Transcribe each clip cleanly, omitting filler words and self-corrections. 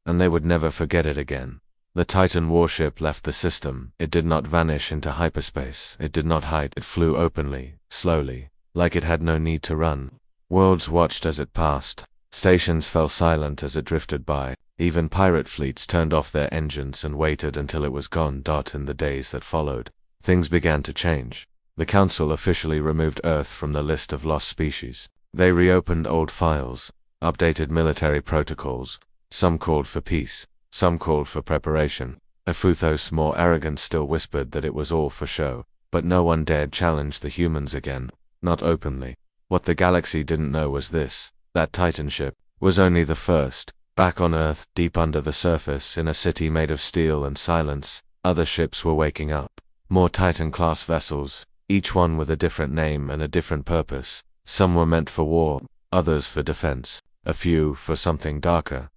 and they would never forget it again. The Titan warship left the system. It did not vanish into hyperspace. It did not hide. It flew openly, slowly, like it had no need to run. Worlds watched as it passed. Stations fell silent as it drifted by. Even pirate fleets turned off their engines and waited until it was gone. In the days that followed, things began to change. The Council officially removed Earth from the list of lost species. They reopened old files, updated military protocols. Some called for peace, some called for preparation. Afuthos, more arrogant still, whispered that it was all for show, but no one dared challenge the humans again, not openly. What the galaxy didn't know was this: that Titan ship was only the first. Back on Earth, deep under the surface, in a city made of steel and silence, other ships were waking up. More Titan-class vessels, each one with a different name and a different purpose. Some were meant for war, others for defense, a few for something darker.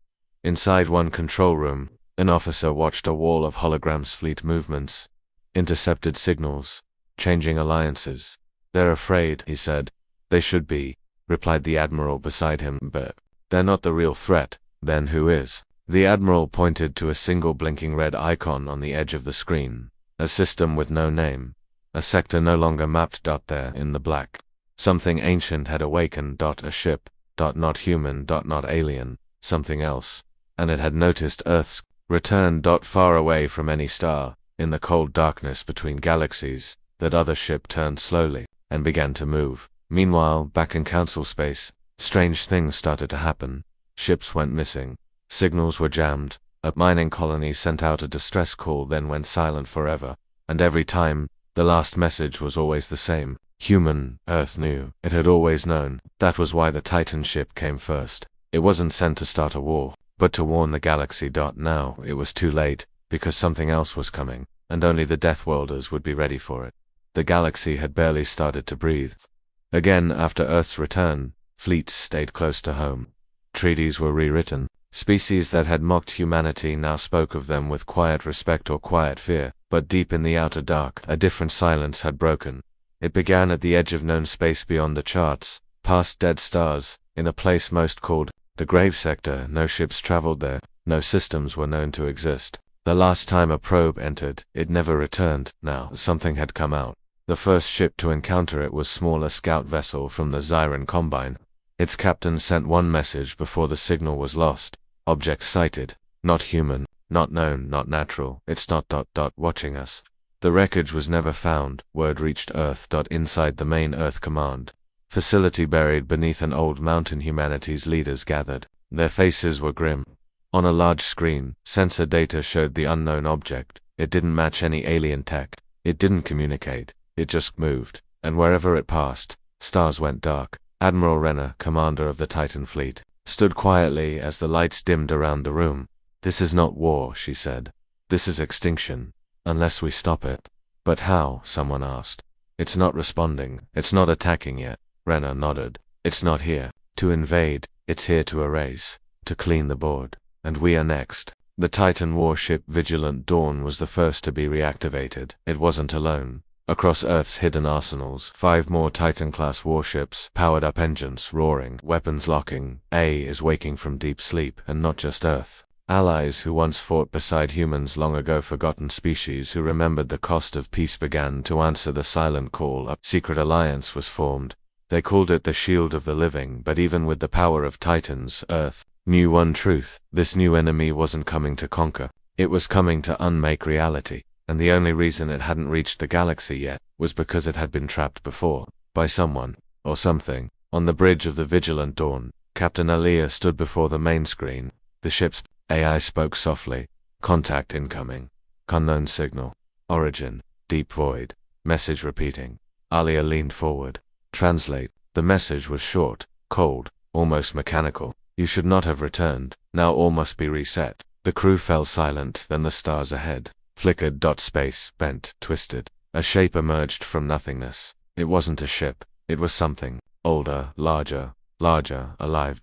Inside one control room, an officer watched a wall of holograms, fleet movements, intercepted signals, changing alliances. "They're afraid," he said. "They should be," replied the admiral beside him, "but they're not the real threat." "Then who is?" The admiral pointed to a single blinking red icon on the edge of the screen. A system with no name. A sector no longer mapped. There, in the black, something ancient had awakened. A ship. Not human. Not alien. Something else. And it had noticed Earth's return. Far away from any star, in the cold darkness between galaxies, that other ship turned slowly and began to move. Meanwhile, back in Council space, strange things started to happen. Ships went missing. Signals were jammed. A mining colony sent out a distress call, then went silent forever. And every time, the last message was always the same. Human. Earth knew. It had always known. That was why the Titan ship came first. It wasn't sent to start a war, but to warn the galaxy. Now, it was too late, because something else was coming, and only the Deathworlders would be ready for it. The galaxy had barely started to breathe. Again, after Earth's return, fleets stayed close to home. Treaties were rewritten. Species that had mocked humanity now spoke of them with quiet respect or quiet fear, but deep in the outer dark, a different silence had broken. It began at the edge of known space beyond the charts, past dead stars, in a place most called the Grave Sector. No ships traveled there, no systems were known to exist. The last time a probe entered, it never returned. Now, something had come out. The first ship to encounter it was smaller scout vessel from the Zyran Combine. Its captain sent one message before the signal was lost. Object sighted. Not human, not known, not natural. It's not ... watching us. The wreckage was never found. Word reached Earth. Inside the main Earth Command facility buried beneath an old mountain, humanity's leaders gathered. Their faces were grim. On a large screen, sensor data showed the unknown object. It didn't match any alien tech. It didn't communicate. It just moved. And wherever it passed, stars went dark. Admiral Renner, commander of the Titan fleet, stood quietly as the lights dimmed around the room. "This is not war," she said. "This is extinction. Unless we stop it." "But how?" someone asked. "It's not responding. It's not attacking yet." Renner nodded. "It's not here to invade. It's here to erase. To clean the board. And we are next." The Titan warship Vigilant Dawn was the first to be reactivated. It wasn't alone. Across Earth's hidden arsenals, 5 more Titan-class warships, powered up engines roaring, weapons locking. A is waking from deep sleep, and not just Earth. Allies who once fought beside humans long ago, forgotten species who remembered the cost of peace, began to answer the silent call. A secret alliance was formed. They called it the Shield of the Living, but even with the power of Titans, Earth knew one truth: this new enemy wasn't coming to conquer. It was coming to unmake reality. And the only reason it hadn't reached the galaxy yet was because it had been trapped before, by someone, or something. On the bridge of the Vigilant Dawn, Captain Aliyah stood before the main screen. The ship's AI spoke softly. "Contact incoming. Unknown signal. Origin. Deep void." Message repeating. Aliyah leaned forward. "Translate." The message was short, cold, almost mechanical. "You should not have returned. Now all must be reset." The crew fell silent. Then the stars ahead flickered. Space bent, twisted. A shape emerged from nothingness. It wasn't a ship. It was something. Older, larger, alive.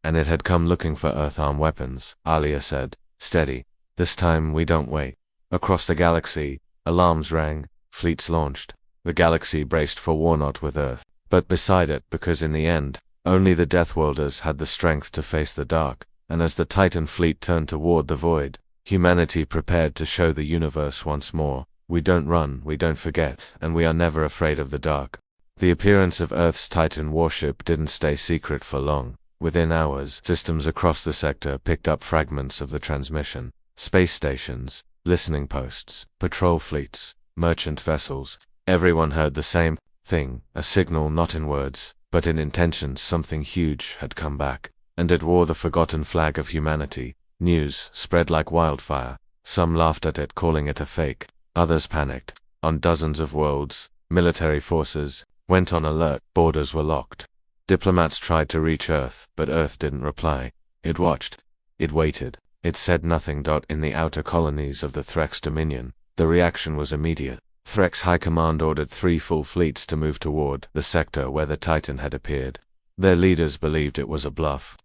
And it had come looking for Earth-armed weapons. Aliyah said, "Steady. This time we don't wait." Across the galaxy, alarms rang. Fleets launched. The galaxy braced for war, not with Earth, but beside it, because in the end, only the Deathworlders had the strength to face the dark, and as the Titan fleet turned toward the void, humanity prepared to show the universe once more, we don't run, we don't forget, and we are never afraid of the dark. The appearance of Earth's Titan warship didn't stay secret for long. Within hours, systems across the sector picked up fragments of the transmission. Space stations, listening posts, patrol fleets, merchant vessels. Everyone heard the same thing, a signal not in words, but in intentions. Something huge had come back, and it wore the forgotten flag of humanity. News spread like wildfire. Some laughed at it, calling it a fake. Others panicked. On dozens of worlds, military forces went on alert. Borders were locked. Diplomats tried to reach Earth, but Earth didn't reply. It watched. It waited. It said nothing. In the outer colonies of the Threx Dominion, the reaction was immediate. Threx High Command ordered 3 full fleets to move toward the sector where the Titan had appeared. Their leaders believed it was a bluff.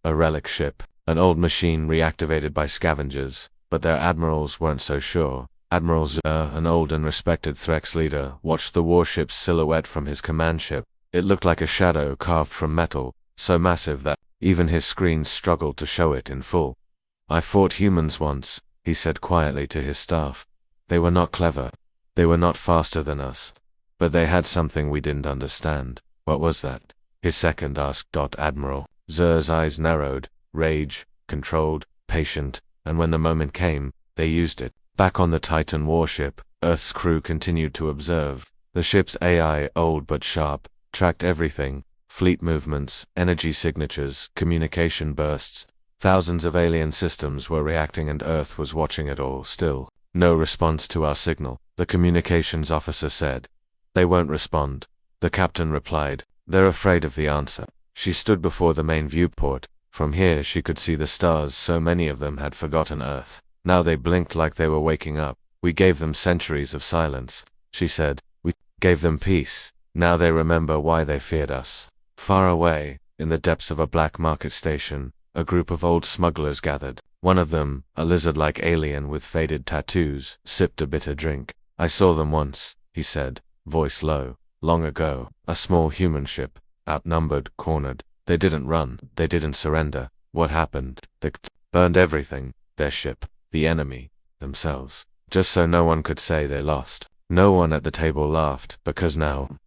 A relic ship, an old machine reactivated by scavengers, but their admirals weren't so sure. Admiral Zur, an old and respected Threx leader, watched the warship's silhouette from his command ship. It looked like a shadow carved from metal, so massive that even his screens struggled to show it in full. "I fought humans once," he said quietly to his staff. "They were not clever. They were not faster than us. But they had something we didn't understand." "What was that?" his second asked. Admiral Zur's eyes narrowed. "Rage, controlled, patient, and when the moment came, they used it." Back on the Titan warship, Earth's crew continued to observe. The ship's AI, old but sharp, tracked everything: fleet movements, energy signatures, communication bursts. Thousands of alien systems were reacting and Earth was watching it all. Still, no response to our signal, the communications officer said. "They won't respond," the captain replied. "They're afraid of the answer." She stood before the main viewport. From here she could see the stars. So many of them had forgotten Earth. Now they blinked like they were waking up. "We gave them centuries of silence," she said. "We gave them peace. Now they remember why they feared us." Far away, in the depths of a black market station, a group of old smugglers gathered. One of them, a lizard-like alien with faded tattoos, sipped a bitter drink. "I saw them once," he said, voice low. "Long ago, a small human ship, outnumbered, cornered. They didn't run, they didn't surrender. What happened? They burned everything, their ship, the enemy, themselves, just so no one could say they lost." No one at the table laughed, because now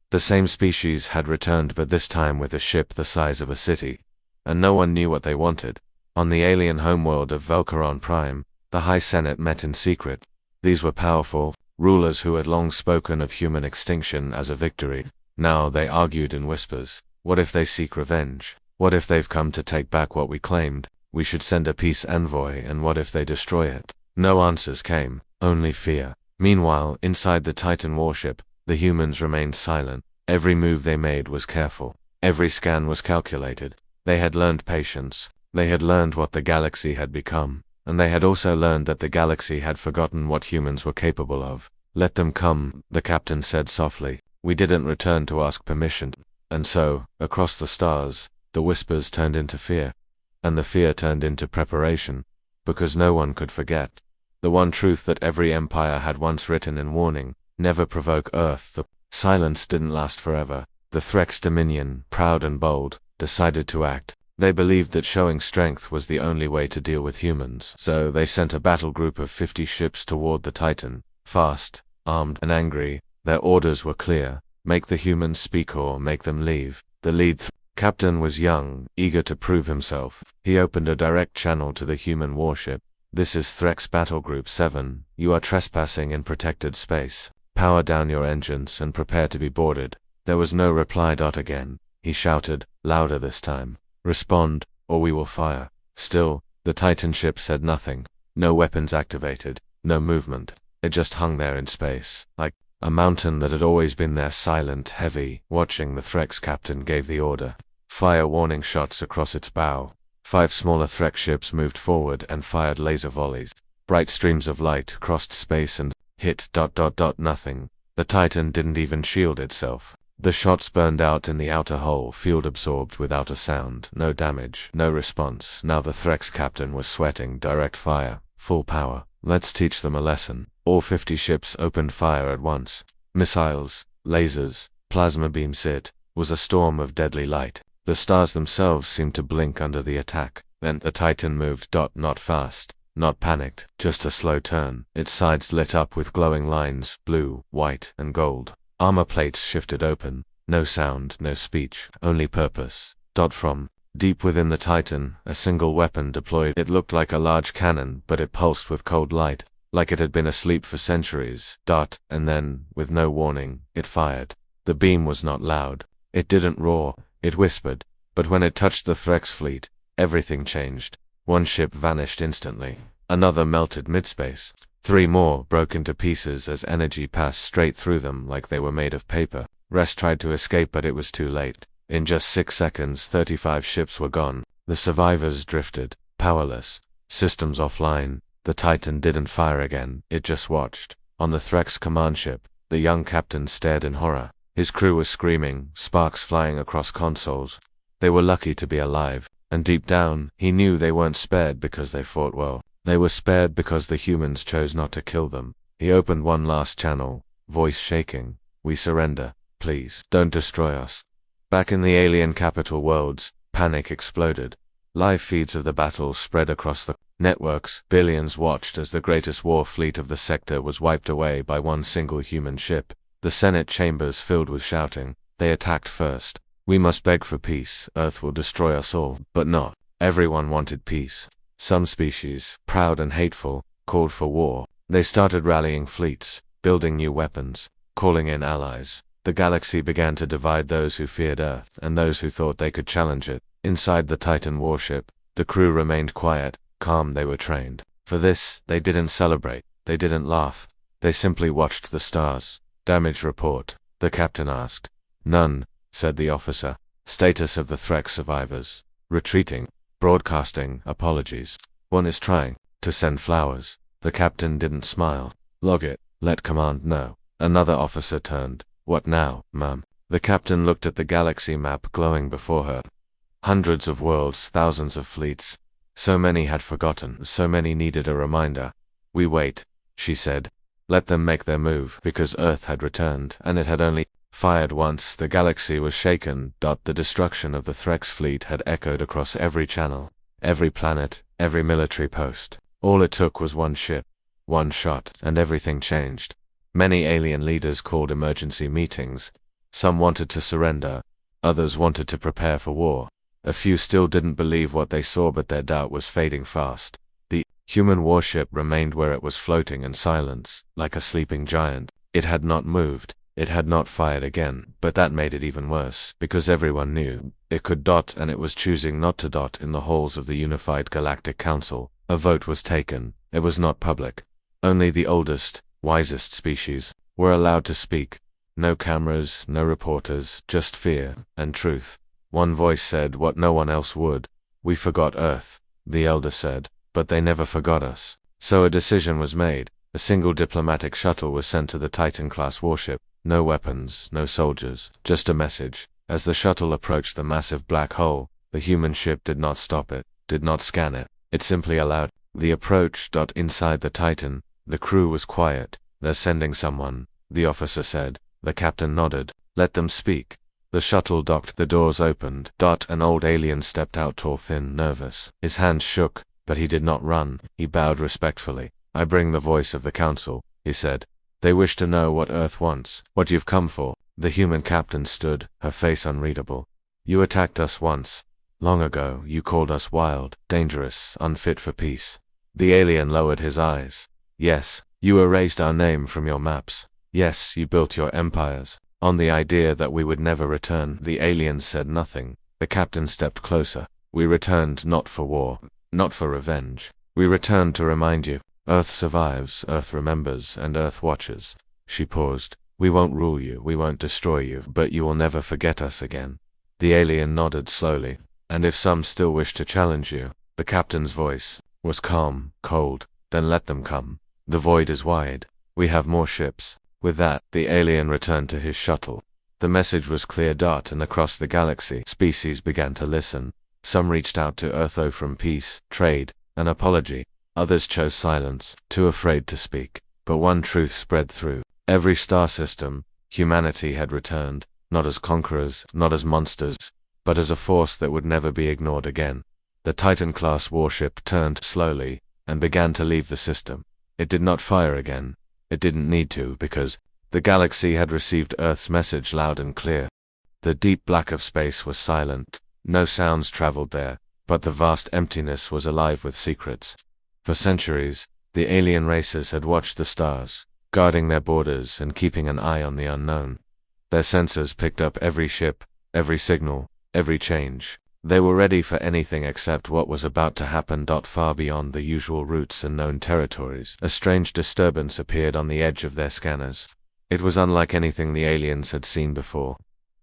the same species had returned, but this time with a ship the size of a city. And no one knew what they wanted. On the alien homeworld of Velcaron Prime, the High Senate met in secret. These were powerful rulers who had long spoken of human extinction as a victory. Now they argued in whispers. What if they seek revenge? What if they've come to take back what we claimed? We should send a peace envoy, and what if they destroy it? No answers came, only fear. Meanwhile, inside the Titan warship, the humans remained silent. Every move they made was careful. Every scan was calculated. They had learned patience. They had learned what the galaxy had become. And they had also learned that the galaxy had forgotten what humans were capable of. "Let them come," the captain said softly. "We didn't return to ask permission." And so, across the stars, the whispers turned into fear. And the fear turned into preparation. Because no one could forget the one truth that every empire had once written in warning: never provoke Earth. The silence didn't last forever. The Threx Dominion, proud and bold, decided to act. They believed that showing strength was the only way to deal with humans. So they sent a battle group of 50 ships toward the Titan, fast, armed, and angry. Their orders were clear: make the humans speak or make them leave. The lead captain was young, eager to prove himself. He opened a direct channel to the human warship. "This is Threx Battle Group 7. You are trespassing in protected space. Power down your engines and prepare to be boarded." There was no reply. Again, he shouted, louder this time. "Respond, or we will fire." Still, the Titan ship said nothing. No weapons activated, no movement. It just hung there in space, like a mountain that had always been there, silent, heavy. Watching, the Threx captain gave the order. Fire warning shots across its bow. 5 smaller Threx ships moved forward and fired laser volleys. Bright streams of light crossed space and hit ... nothing. The Titan didn't even shield itself. The shots burned out in the outer hull, field absorbed without a sound. No damage, no response. Now the Threx captain was sweating. Direct fire, full power. Let's teach them a lesson. All 50 ships opened fire at once. Missiles, lasers, plasma beams. It was a storm of deadly light. The stars themselves seemed to blink under the attack. Then the Titan moved. Not fast, not panicked, just a slow turn. Its sides lit up with glowing lines, blue, white, and gold. Armor plates shifted open. No sound, no speech, only purpose. From deep within the Titan, a single weapon deployed. It looked like a large cannon, but it pulsed with cold light, like it had been asleep for centuries. And then, with no warning, it fired. The beam was not loud. It didn't roar, it whispered. But when it touched the Threx fleet, everything changed. One ship vanished instantly. Another melted midspace. 3 more broke into pieces as energy passed straight through them like they were made of paper. Rest tried to escape, but it was too late. In just 6 seconds, 35 ships were gone. The survivors drifted, powerless, systems offline. The Titan didn't fire again, it just watched. On the Threx command ship, the young captain stared in horror. His crew was screaming, sparks flying across consoles. They were lucky to be alive, and deep down, he knew they weren't spared because they fought well. They were spared because the humans chose not to kill them. He opened one last channel, voice shaking. "We surrender. Please, don't destroy us." Back in the alien capital worlds, panic exploded. Live feeds of the battle spread across the networks. Billions watched as the greatest war fleet of the sector was wiped away by one single human ship. The Senate chambers filled with shouting. They attacked first. "We must beg for peace. Earth will destroy us all." But not everyone wanted peace. Some species, proud and hateful, called for war. They started rallying fleets, building new weapons, calling in allies. The galaxy began to divide those who feared Earth and those who thought they could challenge it. Inside the Titan warship, the crew remained quiet, calm. They were trained. For this, they didn't celebrate, they didn't laugh. They simply watched the stars. "Damage report," the captain asked. "None," said the officer. "Status of the Threx survivors. Retreating. Broadcasting apologies. One is trying to send flowers." The captain didn't smile. "Log it. Let command know." Another officer turned. "What now, ma'am?" The captain looked at the galaxy map glowing before her. Hundreds of worlds, thousands of fleets. So many had forgotten, so many needed a reminder. "We wait," she said. "Let them make their move," because Earth had returned, and it had only fired once. The galaxy was shaken. The destruction of the Threx fleet had echoed across every channel, every planet, every military post. All it took was one ship, one shot, and everything changed. Many alien leaders called emergency meetings. Some wanted to surrender, others wanted to prepare for war. A few still didn't believe what they saw, but their doubt was fading fast. The human warship remained where it was, floating in silence, like a sleeping giant. It had not moved. It had not fired again, but that made it even worse, because everyone knew it could. And it was choosing not to. In the halls of the Unified Galactic Council, a vote was taken. It was not public. Only the oldest, wisest species were allowed to speak. No cameras, no reporters, just fear and truth. One voice said what no one else would. "We forgot Earth," the elder said, "but they never forgot us." So a decision was made. A single diplomatic shuttle was sent to the Titan-class warship. No weapons, no soldiers, just a message. As the shuttle approached the massive black hole, the human ship did not stop it, did not scan it. It simply allowed the approach. Inside the Titan, the crew was quiet. "They're sending someone," the officer said. The captain nodded. "Let them speak." The shuttle docked. The doors opened. An old alien stepped out, tall, thin, nervous. His hands shook, but he did not run. He bowed respectfully. "I bring the voice of the council," he said. "They wish to know what Earth wants, what you've come for." The human captain stood, her face unreadable. "You attacked us once. Long ago, you called us wild, dangerous, unfit for peace." The alien lowered his eyes. "Yes, you erased our name from your maps. Yes, you built your empires on the idea that we would never return." The alien said nothing. The captain stepped closer. "We returned not for war, not for revenge. We returned to remind you. Earth survives, Earth remembers, and Earth watches." She paused. "We won't rule you, we won't destroy you, but you will never forget us again." The alien nodded slowly. "And if some still wish to challenge you," the captain's voice was calm, cold, "then let them come. The void is wide. We have more ships." With that, the alien returned to his shuttle. The message was clear. And across the galaxy, species began to listen. Some reached out to Earth from peace, trade, an apology. Others chose silence, too afraid to speak. But one truth spread through every star system: humanity had returned, not as conquerors, not as monsters, but as a force that would never be ignored again. The Titan-class warship turned slowly and began to leave the system. It did not fire again. It didn't need to, because the galaxy had received Earth's message loud and clear. The deep black of space was silent. No sounds traveled there, but the vast emptiness was alive with secrets. For centuries, the alien races had watched the stars, guarding their borders and keeping an eye on the unknown. Their sensors picked up every ship, every signal, every change. They were ready for anything except what was about to happen. Far beyond the usual routes and known territories, a strange disturbance appeared on the edge of their scanners. It was unlike anything the aliens had seen before.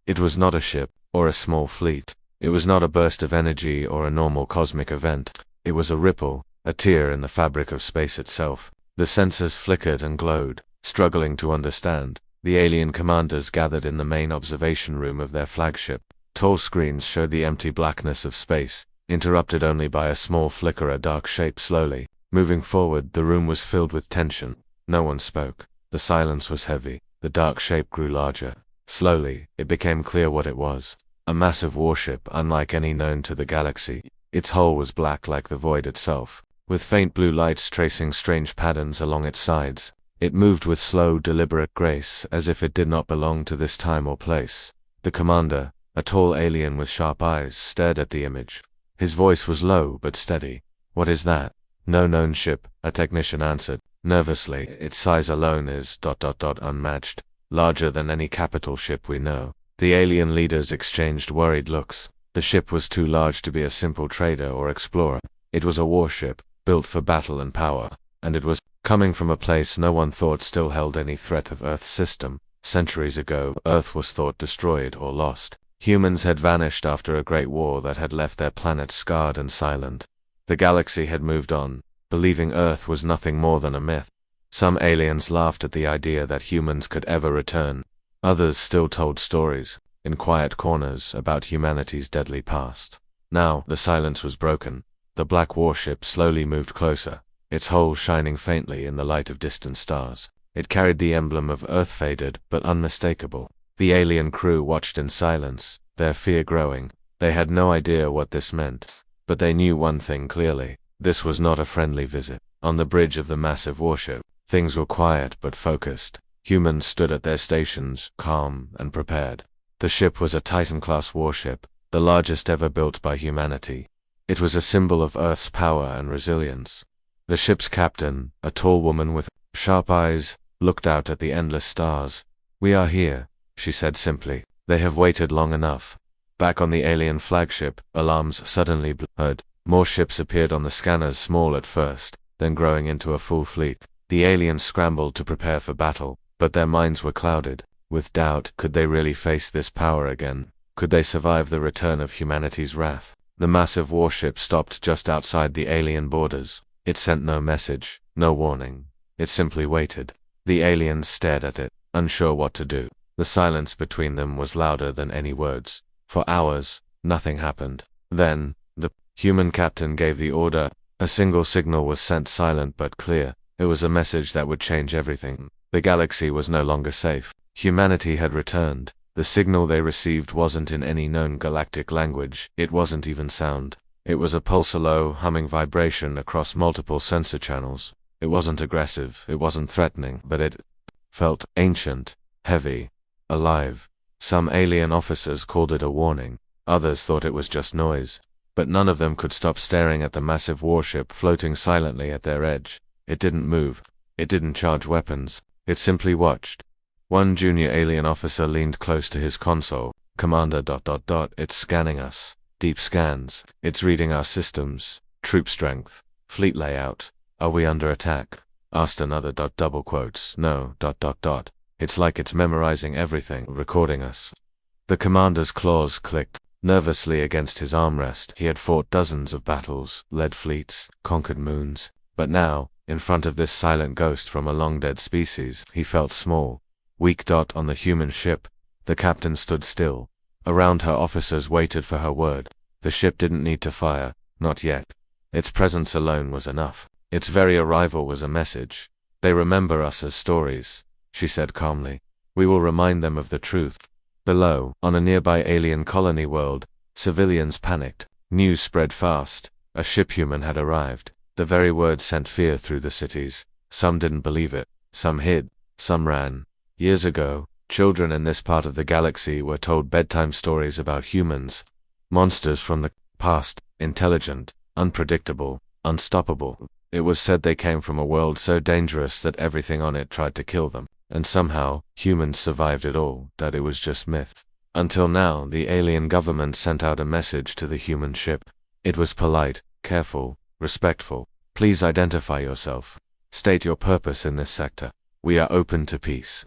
It was not a ship, or a small fleet. It was not a burst of energy or a normal cosmic event. It was a ripple, a tear in the fabric of space itself. The sensors flickered and glowed, struggling to understand. The alien commanders gathered in the main observation room of their flagship. Tall screens showed the empty blackness of space, interrupted only by a small flicker. A dark shape slowly moving forward. The room was filled with tension. No one spoke. The silence was heavy. The dark shape grew larger. Slowly, it became clear what it was. A massive warship unlike any known to the galaxy. Its hull was black like the void itself, with faint blue lights tracing strange patterns along its sides. It moved with slow, deliberate grace, as if it did not belong to this time or place. The commander, a tall alien with sharp eyes, stared at the image. His voice was low but steady. "What is that?" "No known ship," a technician answered, nervously. "Its size alone is ... unmatched. Larger than any capital ship we know." The alien leaders exchanged worried looks. The ship was too large to be a simple trader or explorer. It was a warship, built for battle and power, and it was coming from a place no one thought still held any threat of Earth's system. Centuries ago, Earth was thought destroyed or lost. Humans had vanished after a great war that had left their planet scarred and silent. The galaxy had moved on, believing Earth was nothing more than a myth. Some aliens laughed at the idea that humans could ever return. Others still told stories, in quiet corners, about humanity's deadly past. Now, the silence was broken. The black warship slowly moved closer, its hull shining faintly in the light of distant stars. It carried the emblem of Earth, faded but unmistakable. The alien crew watched in silence, their fear growing. They had no idea what this meant, but they knew one thing clearly. This was not a friendly visit. On the bridge of the massive warship, things were quiet but focused. Humans stood at their stations, calm and prepared. The ship was a Titan-class warship, the largest ever built by humanity. It was a symbol of Earth's power and resilience. The ship's captain, a tall woman with sharp eyes, looked out at the endless stars. "We are here," she said simply. "They have waited long enough." Back on the alien flagship, alarms suddenly blurred. More ships appeared on the scanners, small at first, then growing into a full fleet. The aliens scrambled to prepare for battle, but their minds were clouded with doubt. Could they really face this power again? Could they survive the return of humanity's wrath? The massive warship stopped just outside the alien borders. It sent no message, no warning. It simply waited. The aliens stared at it, unsure what to do. The silence between them was louder than any words. For hours, nothing happened. Then, the human captain gave the order. A single signal was sent, silent but clear. It was a message that would change everything. The galaxy was no longer safe. Humanity had returned. The signal they received wasn't in any known galactic language. It wasn't even sound. It was a pulse, a low, humming vibration across multiple sensor channels. It wasn't aggressive, it wasn't threatening, but it felt ancient, heavy, alive. Some alien officers called it a warning. Others thought it was just noise. But none of them could stop staring at the massive warship floating silently at their edge. It didn't move. It didn't charge weapons. It simply watched. One junior alien officer leaned close to his console. "Commander ... it's scanning us. Deep scans. It's reading our systems, troop strength, fleet layout. Are we under attack?" Asked another ... double quotes. "No ... It's like it's memorizing everything, recording us." The commander's claws clicked nervously against his armrest. He had fought dozens of battles, led fleets, conquered moons. But now, in front of this silent ghost from a long-dead species, he felt small, weak. On the human ship, the captain stood still. Around her, officers waited for her word. The ship didn't need to fire, not yet. Its presence alone was enough. Its very arrival was a message. "They remember us as stories," she said calmly. "We will remind them of the truth." Below, on a nearby alien colony world, civilians panicked. News spread fast. A shiphuman had arrived. The very word sent fear through the cities. Some didn't believe it. Some hid. Some ran. Years ago, children in this part of the galaxy were told bedtime stories about humans. Monsters from the past, intelligent, unpredictable, unstoppable. It was said they came from a world so dangerous that everything on it tried to kill them. And somehow, humans survived it all, that it was just myth. Until now, the alien government sent out a message to the human ship. It was polite, careful, respectful. Please identify yourself. State your purpose in this sector. We are open to peace.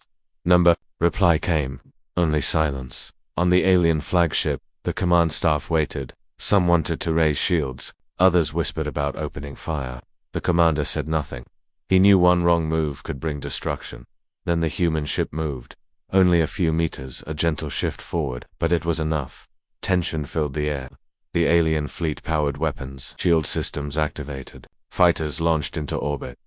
Reply came. Only silence. On the alien flagship, the command staff waited. Some wanted to raise shields. Others whispered about opening fire. The commander said nothing. He knew one wrong move could bring destruction. Then the human ship moved. Only a few meters, a gentle shift forward, but it was enough. Tension filled the air. The alien fleet powered weapons, shield systems activated. Fighters launched into orbit.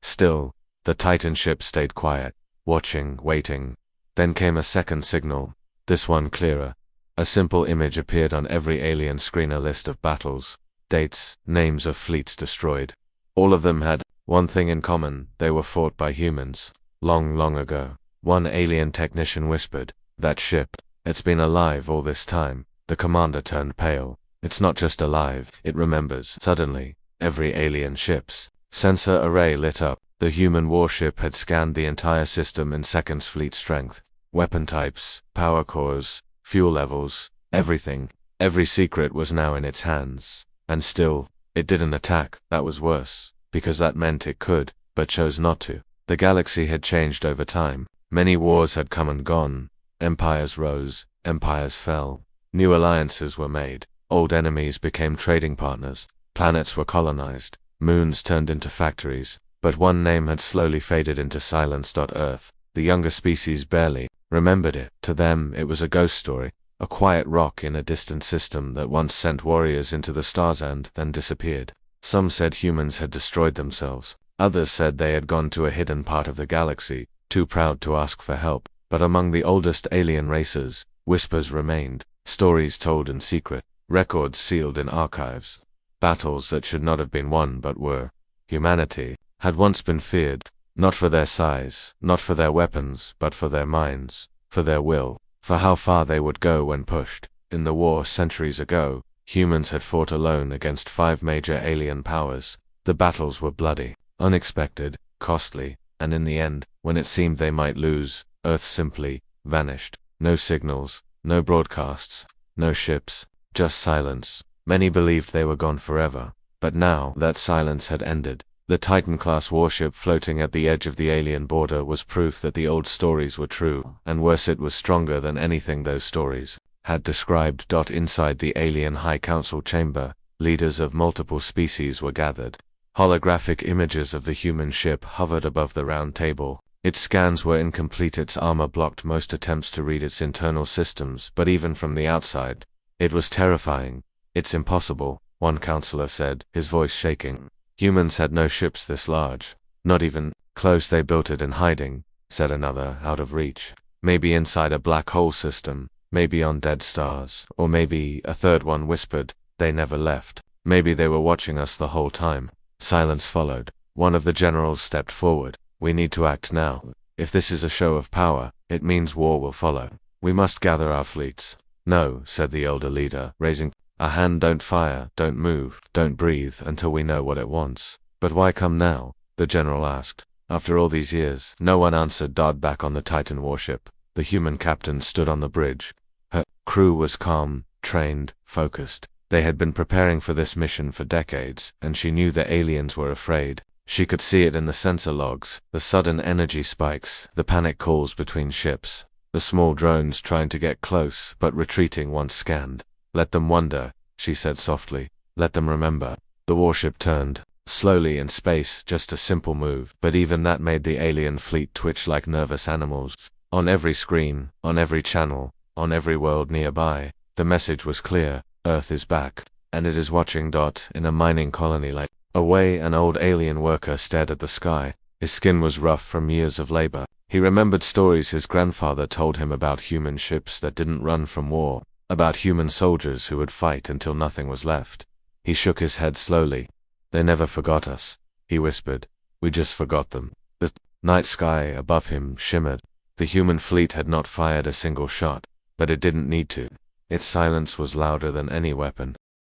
Still, the Titan ship stayed quiet, watching, waiting. Then came a second signal, this one clearer. A simple image appeared on every alien screen, a list of battles, dates, names of fleets destroyed. All of them had one thing in common: they were fought by humans. Long, long ago. One alien technician whispered, "That ship, it's been alive all this time." The commander turned pale. It's not just alive, it remembers. Suddenly, every alien ship's sensor array lit up. The human warship had scanned the entire system in seconds. Fleet strength, weapon types, power cores, fuel levels, everything. Every secret was now in its hands. And still, it didn't attack. That was worse, because that meant it could, but chose not to. The galaxy had changed over time. Many wars had come and gone. Empires rose, empires fell. New alliances were made. Old enemies became trading partners. Planets were colonized. Moons turned into factories. But one name had slowly faded into silence. Earth. The younger species barely remembered it. To them, it was a ghost story. A quiet rock in a distant system that once sent warriors into the stars and then disappeared. Some said humans had destroyed themselves. Others said they had gone to a hidden part of the galaxy, too proud to ask for help. But among the oldest alien races, whispers remained, stories told in secret, records sealed in archives. Battles that should not have been won but were. Humanity had once been feared, not for their size, not for their weapons, but for their minds, for their will, for how far they would go when pushed. In the war centuries ago, humans had fought alone against 5 major alien powers. The battles were bloody, unexpected, costly, and in the end, when it seemed they might lose, Earth simply vanished. No signals, no broadcasts, no ships, just silence. Many believed they were gone forever, but now that silence had ended. The Titan-class warship floating at the edge of the alien border was proof that the old stories were true, and worse, it was stronger than anything those stories had described. Inside the alien High Council chamber, leaders of multiple species were gathered. Holographic images of the human ship hovered above the round table. Its scans were incomplete, its armor blocked most attempts to read its internal systems, but even from the outside, it was terrifying. "It's impossible," one counselor said, his voice shaking. "Humans had no ships this large. Not even close. They built it in hiding," said another, "out of reach. Maybe inside a black hole system, maybe on dead stars, or maybe," a third one whispered, "they never left. Maybe they were watching us the whole time." Silence followed. One of the generals stepped forward. "We need to act now. If this is a show of power, it means war will follow. We must gather our fleets." "No," said the elder leader, raising a hand. "Don't fire, don't move, don't breathe until we know what it wants." "But why come now?" the general asked. "After all these years." No one answered. Back on the Titan warship, the human captain stood on the bridge. Her crew was calm, trained, focused. They had been preparing for this mission for decades, and she knew the aliens were afraid. She could see it in the sensor logs, the sudden energy spikes, the panic calls between ships, the small drones trying to get close but retreating once scanned. "Let them wonder," she said softly. "Let them remember." The warship turned, slowly in space, just a simple move, but even that made the alien fleet twitch like nervous animals. On every screen, on every channel, on every world nearby, the message was clear: Earth is back, and it is watching. In a mining colony like away, an old alien worker stared at the sky. His skin was rough from years of labor. He remembered stories his grandfather told him about human ships that didn't run from war. About human soldiers who would fight until nothing was left. He shook his head slowly. They never forgot us, he whispered. We just forgot them. The night sky above him shimmered. The human fleet had not fired a single shot, but it didn't need to. Its silence was louder than any weapon.